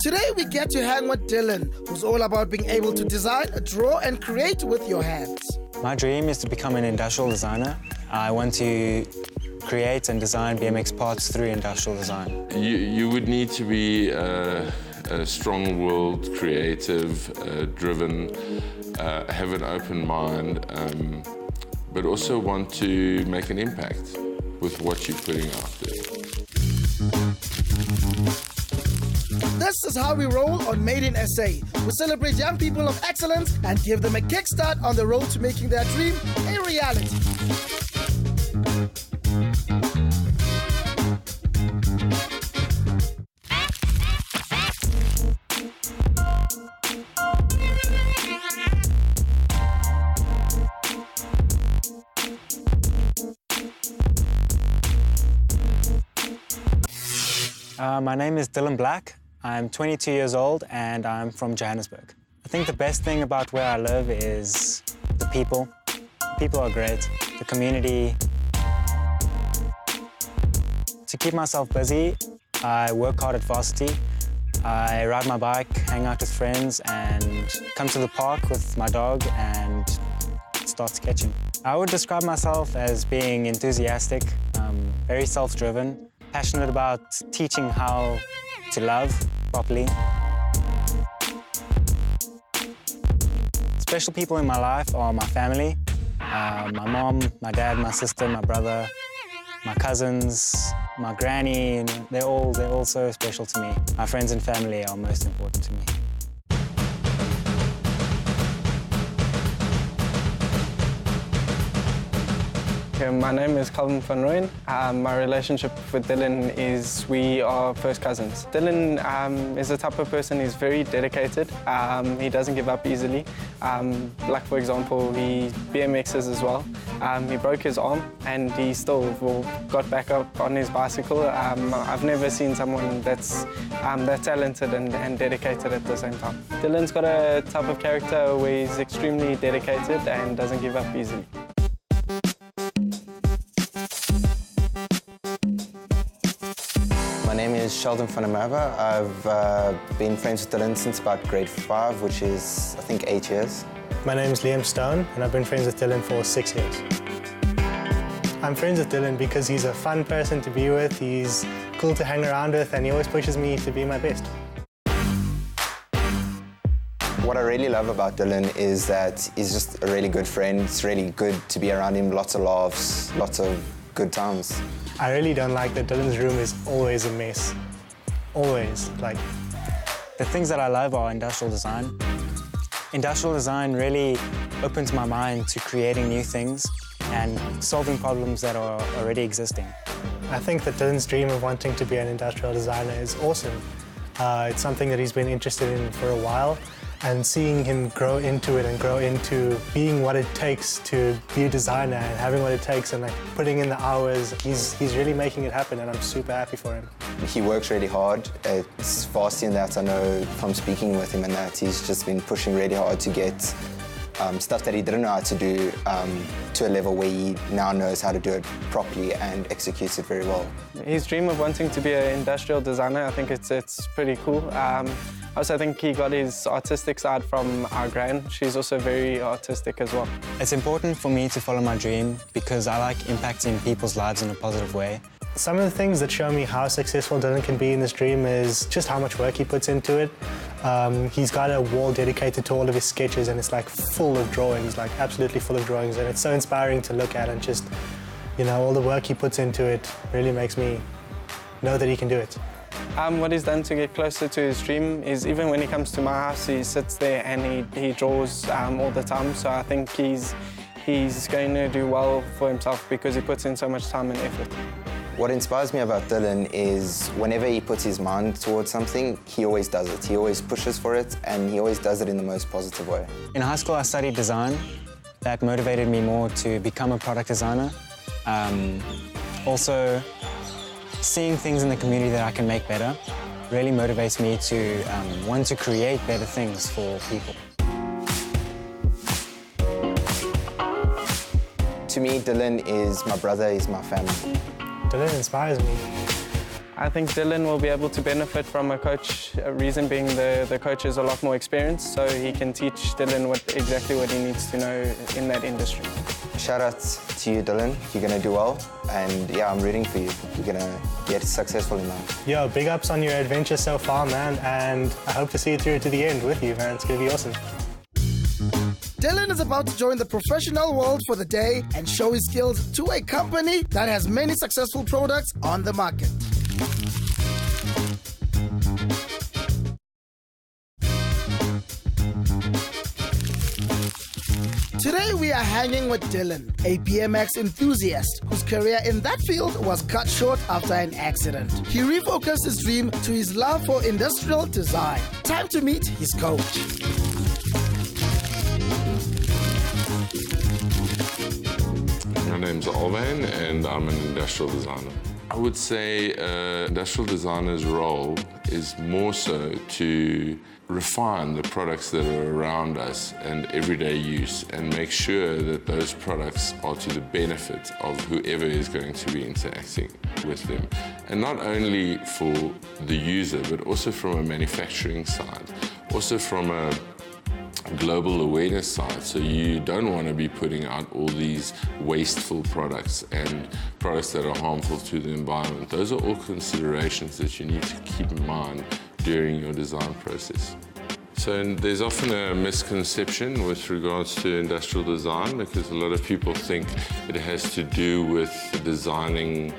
Today we get to hang with Dylan, who's all about being able to design, draw and create with your hands. My dream is to become an industrial designer. I want to create and design BMX parts through industrial design. You would need to be a strong-willed, creative, driven, have an open mind, but also want to make an impact with what you're putting out there. This is how we roll on Made in SA. We celebrate young people of excellence and give them a kickstart on the road to making their dream a reality. My name is Dylan Black. I'm 22 years old and I'm from Johannesburg. I think the best thing about where I live is the people. The people are great. The community. To keep myself busy, I work hard at varsity. I ride my bike, hang out with friends and come to the park with my dog and start sketching. I would describe myself as being enthusiastic, very self-driven, passionate about teaching how to love properly. Special people in my life are my family, my mom, my dad, my sister, my brother, my cousins, my granny, and they're all so special to me. My friends and family are most important to me. My name is Calvin van Rooyen. My relationship with Dylan is we are first cousins. Dylan is the type of person who's very dedicated. He doesn't give up easily. Like for example, he BMXs as well. He broke his arm and he still got back up on his bicycle. I've never seen someone that's that talented and dedicated at the same time. Dylan's got a type of character where he's extremely dedicated and doesn't give up easily. My name is Sheldon van der Merwe. I've been friends with Dylan since about grade 5, which is, I think, 8 years. My name is Liam Stone, and I've been friends with Dylan for 6 years. I'm friends with Dylan because he's a fun person to be with, he's cool to hang around with, and he always pushes me to be my best. What I really love about Dylan is that he's just a really good friend. It's really good to be around him, lots of laughs, lots of good times. I really don't like that Dylan's room is always a mess. Always, like. The things that I love are industrial design. Industrial design really opens my mind to creating new things and solving problems that are already existing. I think that Dylan's dream of wanting to be an industrial designer is awesome. It's something that he's been interested in for a while, and seeing him grow into it and grow into being what it takes to be a designer and having what it takes and like putting in the hours, he's really making it happen, and I'm super happy for him. He works really hard. It's varsity and that I know from speaking with him and that he's just been pushing really hard to get stuff that he didn't know how to do to a level where he now knows how to do it properly and executes it very well. His dream of wanting to be an industrial designer, I think it's pretty cool. Also, I think he got his artistic side from our gran. She's also very artistic as well. It's important for me to follow my dream because I like impacting people's lives in a positive way. Some of the things that show me how successful Dylan can be in this dream is just how much work he puts into it. He's got a wall dedicated to all of his sketches and it's like full of drawings, like absolutely full of drawings, and it's so inspiring to look at, and just, you know, all the work he puts into it really makes me know that he can do it. What he's done to get closer to his dream is even when he comes to my house, he sits there and he draws all the time. So I think he's going to do well for himself because he puts in so much time and effort. What inspires me about Dylan is whenever he puts his mind towards something, he always does it. He always pushes for it, and he always does it in the most positive way. In high school, I studied design. That motivated me more to become a product designer. Also, seeing things in the community that I can make better really motivates me to want to create better things for people. To me, Dylan is my brother, he's my family. Dylan inspires me. I think Dylan will be able to benefit from a coach, reason being the coach is a lot more experienced, so he can teach Dylan exactly what he needs to know in that industry. Shout out to you, Dylan. You're going to do well, and yeah, I'm rooting for you. You're going to get successful in life. Yo, big ups on your adventure so far, man, and I hope to see it through to the end with you, man. It's going to be awesome. Dylan is about to join the professional world for the day and show his skills to a company that has many successful products on the market. Today we are hanging with Dylan, a BMX enthusiast whose career in that field was cut short after an accident. He refocused his dream to his love for industrial design. Time to meet his coach. My name's Alvain and I'm an industrial designer. I would say industrial designer's role is more so to refine the products that are around us and everyday use and make sure that those products are to the benefit of whoever is going to be interacting with them. And not only for the user, but also from a manufacturing side, also from a global awareness side. So you don't want to be putting out all these wasteful products and products that are harmful to the environment. Those are all considerations that you need to keep in mind during your design process. So there's often a misconception with regards to industrial design because a lot of people think it has to do with designing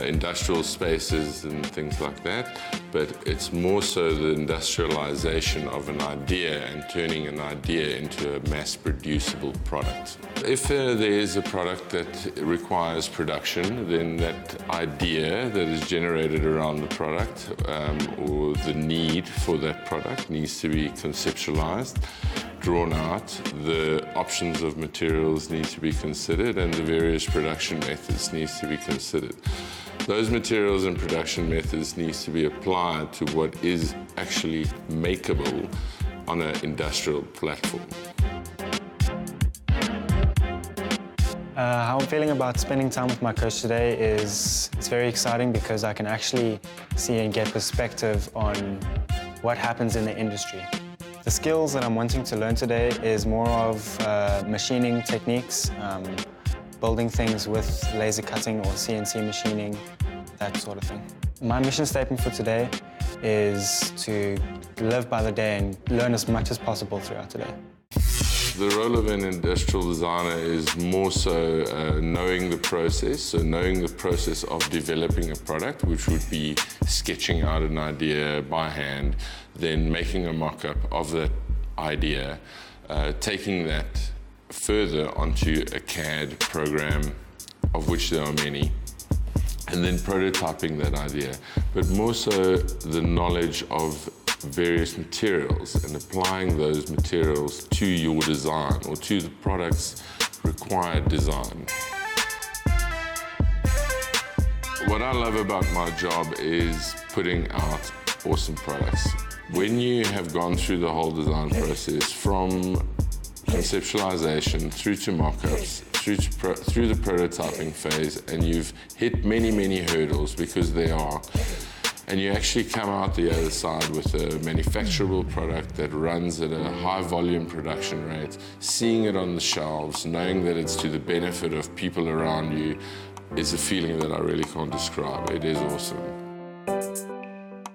industrial spaces and things like that, but it's more so the industrialization of an idea and turning an idea into a mass-producible product. If there is a product that requires production, then that idea that is generated around the product or the need for that product needs to be conceptualized, drawn out, the options of materials need to be considered, and the various production methods needs to be considered. Those materials and production methods needs to be applied to what is actually makeable on an industrial platform. How I'm feeling about spending time with my coach today is it's very exciting because I can actually see and get perspective on what happens in the industry. The skills that I'm wanting to learn today is more of machining techniques, building things with laser cutting or CNC machining, that sort of thing. My mission statement for today is to live by the day and learn as much as possible throughout the day. The role of an industrial designer is more so knowing the process, so knowing the process of developing a product, which would be sketching out an idea by hand, then making a mock-up of that idea, taking that further onto a CAD program, of which there are many, and then prototyping that idea, but more so the knowledge of various materials and applying those materials to your design or to the product's required design. What I love about my job is putting out awesome products. When you have gone through the whole design process from conceptualization through to mock-ups, through the prototyping phase, and you've hit many, many hurdles, because there are, and you actually come out the other side with a manufacturable product that runs at a high volume production rate, seeing it on the shelves, knowing that it's to the benefit of people around you, is a feeling that I really can't describe. It is awesome.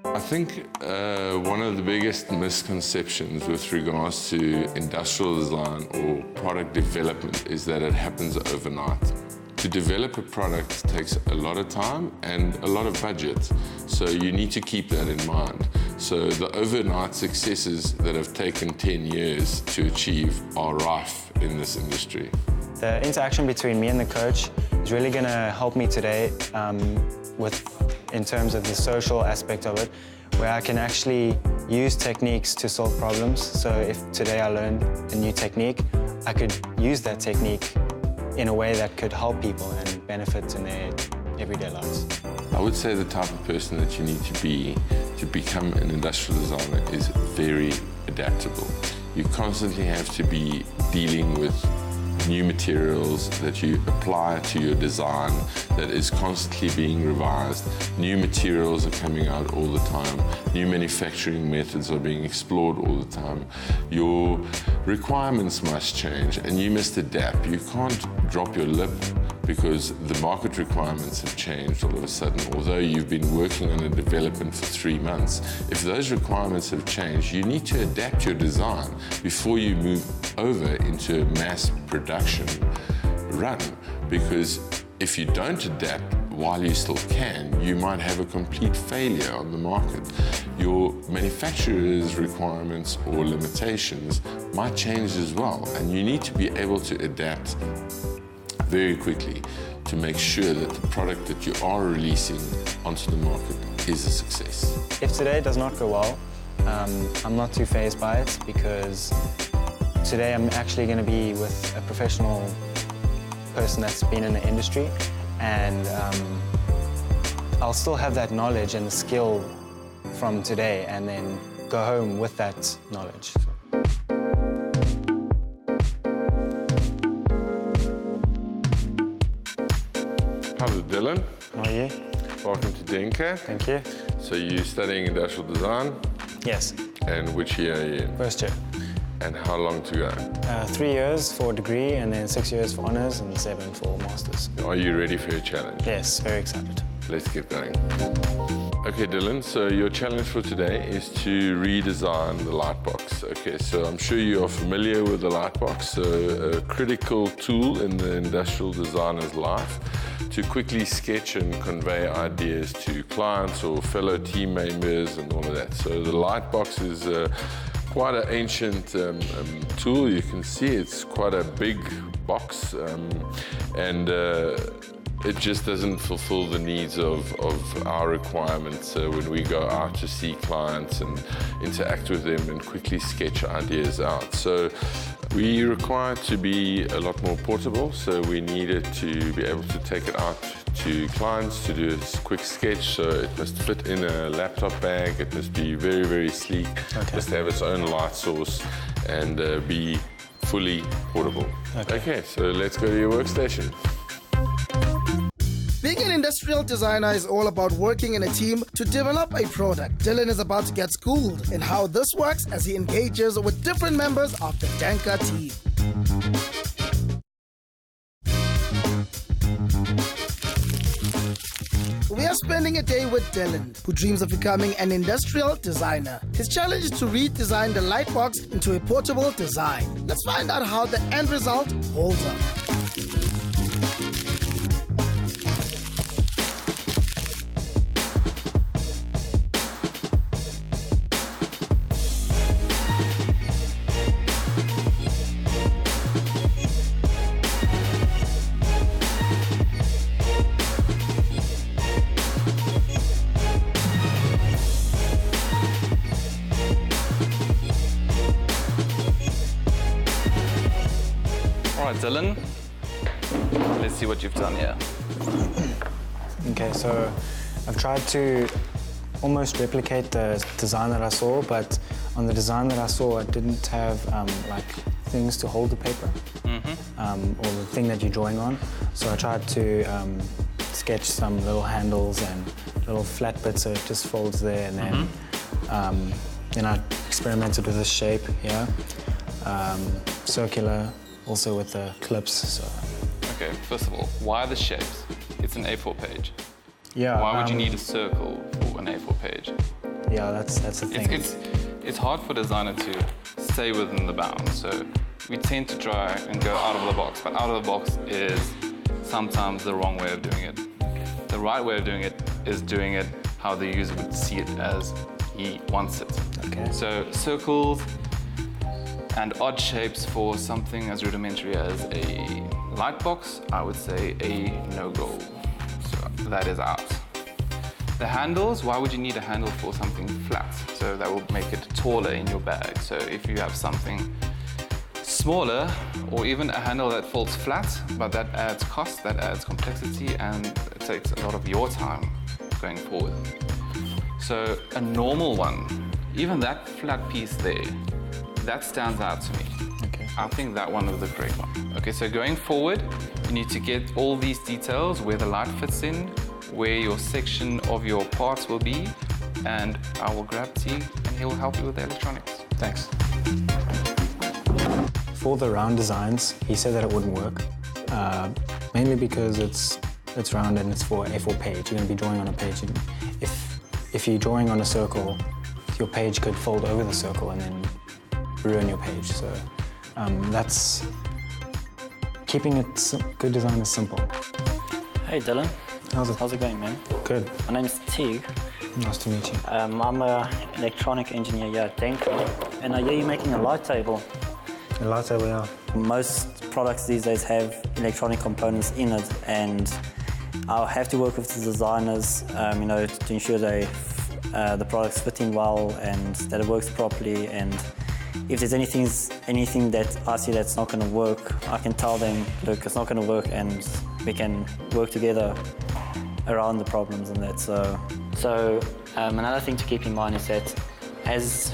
I think one of the biggest misconceptions with regards to industrial design or product development is that it happens overnight. To develop a product takes a lot of time and a lot of budget, so you need to keep that in mind. So the overnight successes that have taken 10 years to achieve are rife in this industry. The interaction between me and the coach is really going to help me today in terms of the social aspect of it, where I can actually use techniques to solve problems. So if today I learned a new technique, I could use that technique in a way that could help people and benefit in their everyday lives. I would say the type of person that you need to be to become an industrial designer is very adaptable. You constantly have to be dealing with new materials that you apply to your design that is constantly being revised. New materials are coming out all the time. New manufacturing methods are being explored all the time. Your requirements must change and you must adapt. You can't drop your lip because the market requirements have changed all of a sudden. Although you've been working on a development for 3 months, if those requirements have changed, you need to adapt your design before you move over into a mass production run. Because if you don't adapt while you still can, you might have a complete failure on the market. Your manufacturer's requirements or limitations might change as well, and you need to be able to adapt very quickly to make sure that the product that you are releasing onto the market is a success. If today does not go well, I'm not too fazed by it because today I'm actually going to be with a professional person that's been in the industry, and I'll still have that knowledge and skill from today and then go home with that knowledge. Hello, Dylan. How are you? Welcome to Denka. Thank you. So you're studying industrial design, Yes, and which year are you in? first year. And how long to go? 3 years for a degree and then 6 years for honours and 7 for masters. Are you ready for your challenge? Yes, very excited. Let's get going. Okay, Dylan, so your challenge for today is to redesign the lightbox. Okay, so I'm sure you are familiar with the lightbox, so a critical tool in the industrial designer's life to quickly sketch and convey ideas to clients or fellow team members and all of that. So the lightbox is quite an ancient tool. You can see it's quite a big box, and it just doesn't fulfill the needs of our requirements when we go out to see clients and interact with them and quickly sketch ideas out. So we require it to be a lot more portable, so we needed to be able to take it out to clients to do a quick sketch. So it must fit in a laptop bag, it must be very, very sleek, it must have its own light source and be fully portable. Okay, so let's go to your workstation. Being an industrial designer is all about working in a team to develop a product. Dylan is about to get schooled in how this works as he engages with different members of the Denka team. We are spending a day with Dylan, who dreams of becoming an industrial designer. His challenge is to redesign the lightbox into a portable design. Let's find out how the end result holds up. All right, Dylan, let's see what you've done here. Okay, so I've tried to almost replicate the design that I saw, but on the design that I saw, I didn't have like things to hold the paper or the thing that you're drawing on. So I tried to sketch some little handles and little flat bits so it just folds there, and then I experimented with this shape here, circular, also with the clips. So. Okay, first of all, why the shapes? It's an A4 page. Yeah. Why would you need a circle for an A4 page? Yeah, that's the thing. It's hard for a designer to stay within the bounds, so we tend to try and go out of the box, but out of the box is sometimes the wrong way of doing it. The right way of doing it is doing it how the user would see it as he wants it. Okay. So circles and odd shapes for something as rudimentary as a light box, I would say a no-go. So that is out. The handles, why would you need a handle for something flat? So that will make it taller in your bag. So if you have something smaller, or even a handle that folds flat, but that adds cost, that adds complexity, and it takes a lot of your time going forward. So a normal one, even that flat piece there, that stands out to me. Okay. I think that one is the correct one. Okay, so going forward, you need to get all these details, where the light fits in, where your section of your parts will be, and I will grab T and he'll help you with the electronics. Thanks. For the round designs, he said that it wouldn't work, mainly because it's round and it's for A4 page. You're going to be drawing on a page. And if you're drawing on a circle, your page could fold over the circle and then ruin your page. So that's keeping it good design is simple. Hey Dylan. How's it going, man? Good. My name's Teague. Nice to meet you. I'm an electronic engineer here at Denka, and I hear you're making a light table. A light table, yeah. Most products these days have electronic components in it, and I'll have to work with the designers, to ensure the products fit in well and that it works properly. And if there's anything that I see that's not going to work, I can tell them, look, it's not going to work, and we can work together around the problems and that. So another thing to keep in mind is that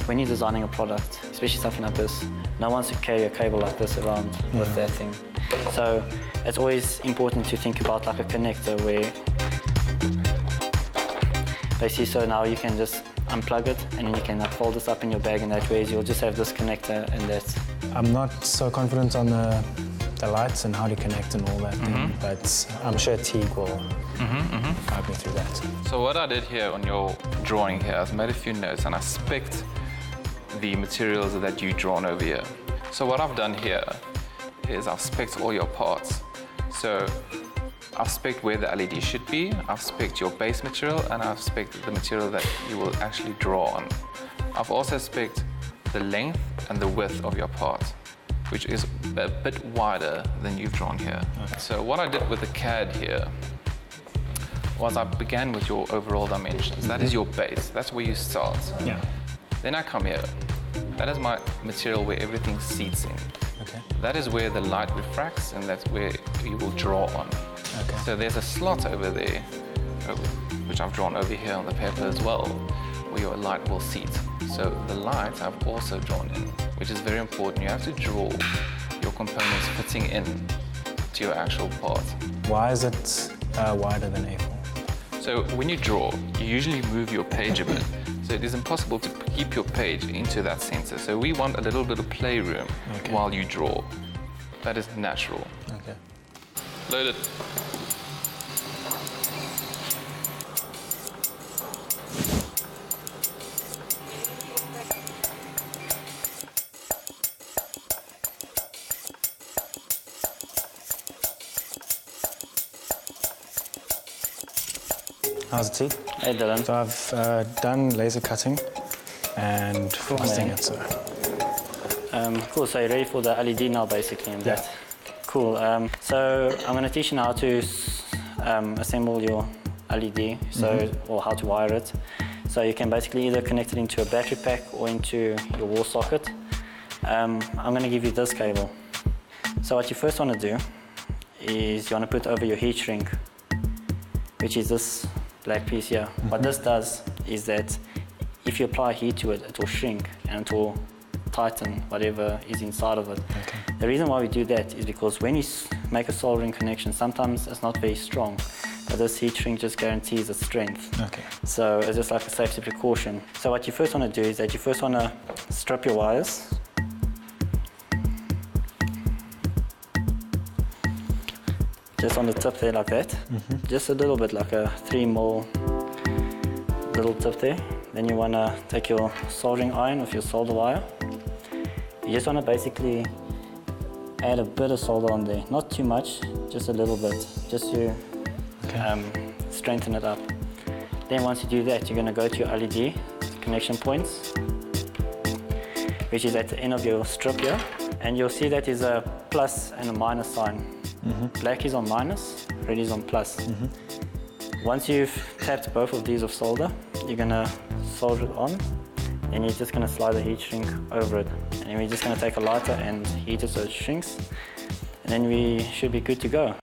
when you're designing a product, especially something like this, no one should carry a cable like this around with that thing. So it's always important to think about like a connector where basically, so now you can just unplug it and then you can fold this up in your bag, and that way you'll just have this connector and that. I'm not so confident on the lights and how to connect and all that thing, but I'm sure Teague will guide me through that. So what I did here on your drawing here, I've made a few notes and I spec'd the materials that you've drawn over here. So what I've done here is I've spec'd all your parts. So I've spec'd where the LED should be, I've spec'd your base material, and I've spec'd the material that you will actually draw on. I've also spec'd the length and the width of your part, which is a bit wider than you've drawn here. Okay. So what I did with the CAD here was I began with your overall dimensions. That is your base, that's where you start. Yeah. Then I come here. That is my material where everything seats in. Okay. That is where the light refracts, and that's where you will draw on. Okay. So there's a slot over there, which I've drawn over here on the paper as well, where your light will seat. So the light I've also drawn in, which is very important. You have to draw your components fitting in to your actual part. Why is it wider than A4? So when you draw, you usually move your page a bit. So it is impossible to keep your page into that center. So we want a little bit of playroom while you draw. That is natural. Okay. Load it. How's it, T? Hey Dylan. So I've done laser cutting and frosting it, so. Cool, so you're ready for the LED now basically and that. Cool, so I'm going to teach you how to assemble your LED, or how to wire it. So you can basically either connect it into a battery pack or into your wall socket. I'm going to give you this cable. So what you first want to do is you want to put over your heat shrink, which is this black piece here. What this does is that if you apply heat to it, it will shrink and it will tighten whatever is inside of it. Okay. The reason why we do that is because when you make a soldering connection, sometimes it's not very strong, but this heat shrink just guarantees its strength. Okay. So it's just like a safety precaution. So what you first want to do is that you first want to strip your wires. Just on the tip there like that. Just a little bit, like a 3mm little tip there. Then you want to take your soldering iron with your solder wire. You just want to basically add a bit of solder on there. Not too much, just a little bit, just to strengthen it up. Then once you do that, you're going to go to your LED connection points, which is at the end of your strip here. And you'll see that is a plus and a minus sign. Black is on minus, red is on plus. Once you've tapped both of these of solder, you're going to solder it on, and you're just going to slide the heat shrink over it. And we're just going to take a lighter and heat it so it shrinks, and then we should be good to go.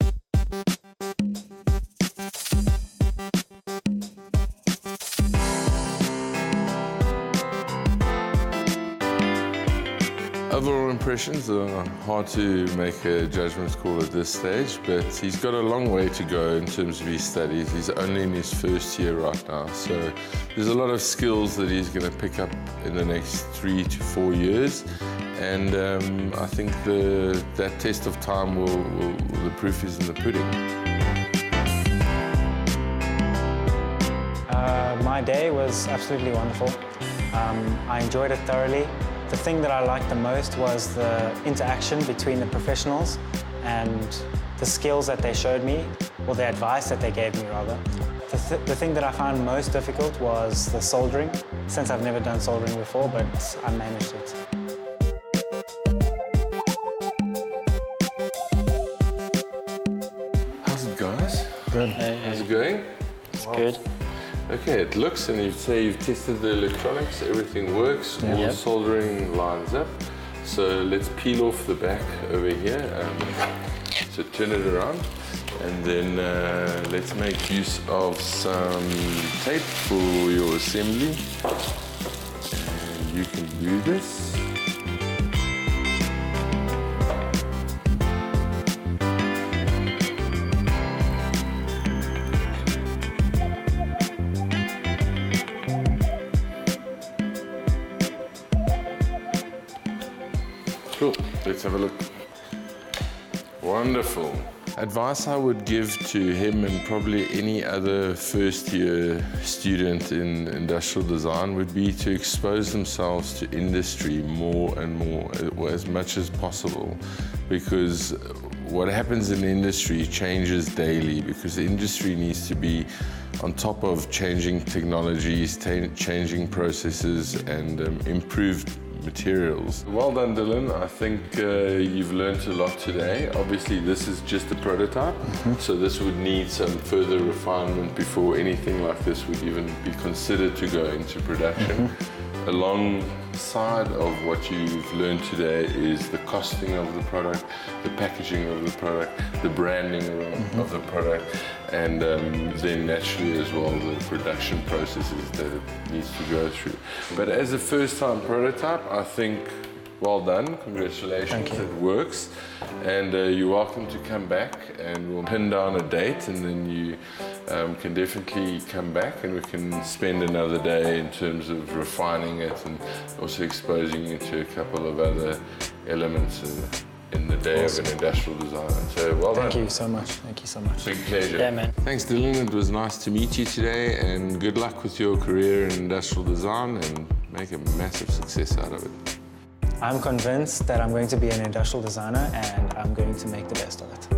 Overall impressions are hard to make a judgment call at this stage, but he's got a long way to go in terms of his studies. He's only in his first year right now, so there's a lot of skills that he's going to pick up in the next 3 to 4 years. And I think that test of time the proof is in the pudding. My day was absolutely wonderful. I enjoyed it thoroughly. The thing that I liked the most was the interaction between the professionals and the skills that they showed me, or the advice that they gave me rather. The thing that I found most difficult was the soldering, since I've never done soldering before, but I managed it. How's it, guys? Good. How's it going? It's good. Okay, it looks, and you say you've tested the electronics, everything works, all the soldering lines up. So let's peel off the back over here. So turn it around, and then let's make use of some tape for your assembly. And you can do this. Cool, let's have a look. Wonderful. Advice I would give to him and probably any other first-year student in industrial design would be to expose themselves to industry more and more, or as much as possible, because what happens in industry changes daily, because the industry needs to be on top of changing technologies, changing processes, and improved materials. Well done, Dylan. I think you've learned a lot today. Obviously, this is just a prototype, so this would need some further refinement before anything like this would even be considered to go into production. Alongside of what you've learned today is the costing of the product, the packaging of the product, the branding of the product, and then naturally as well the production processes that it needs to go through. But as a first-time prototype, I think well done, congratulations, it works. And you're welcome to come back, and we'll pin down a date, and then you can definitely come back and we can spend another day in terms of refining it and also exposing you to a couple of other elements in the day of an industrial designer. So well done. Thank you so much. Thank you so much. Big pleasure. Yeah, man. Thanks, Dylan. It was nice to meet you today, and good luck with your career in industrial design, and make a massive success out of it. I'm convinced that I'm going to be an industrial designer, and I'm going to make the best of it.